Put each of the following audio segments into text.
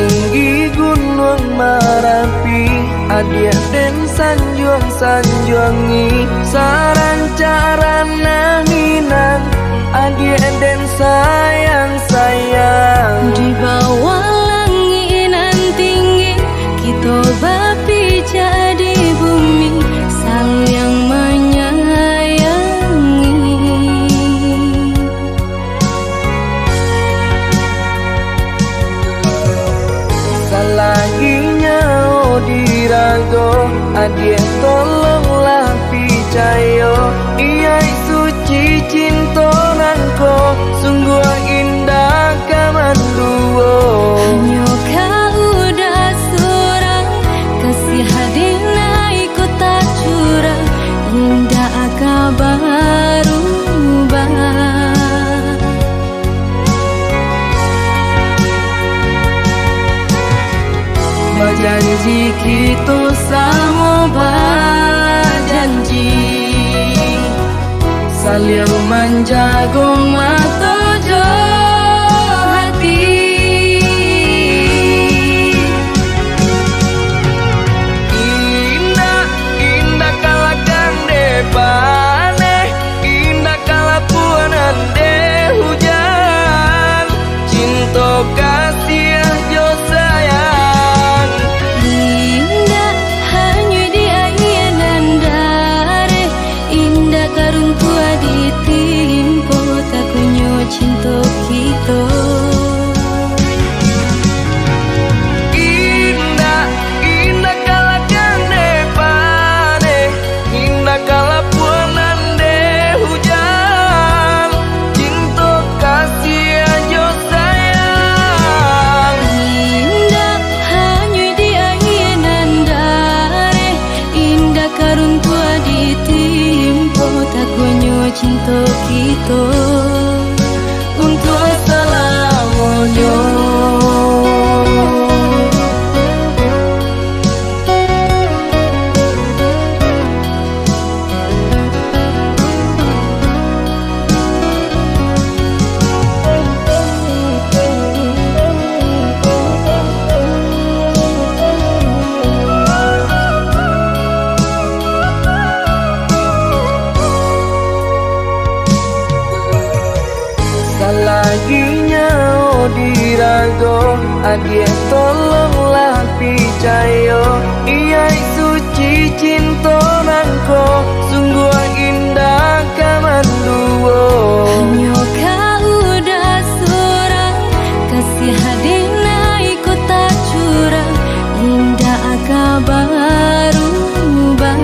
tinggi gunung Merapi, adia den sanjuang-sanjuangi, sarancarana minang, adia den sayang-sayang. Di bawah langinan tinggi, kita bapi jadi bumi, saling menyayangi. Salaginya dirago, adia tolonglah picayo, iya suci cintonanko, sungguh indah kamanduo. Hanya kau udah surang, kasih hadina ikut tak curang, indah kabar ubah. Janji kita sama berjanji, saling menjaga mata jo hati. Indah, indah kalakan depane, indah kalapuan de hujan, cinta kasih jo sayang. Cinta kita indah, indah kalakan depane, indah kalapuan de hujan, cinta kasih aja sayang. indah hanya di ayenan dare, indah karuntua ditimpo takunyo cinta kita. Untuk selamanya. Salaginya dirago, adia tolonglah picayo, iya suci cintonanko, sungguh indah kamanduo. Hanya kau udah surang, kasih hadina ikut tak curang, indah kabar ubah.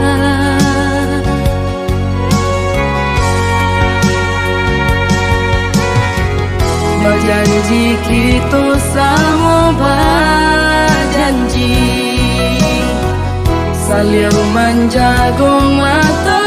Janji kita sama berjanji, saling menjaga mata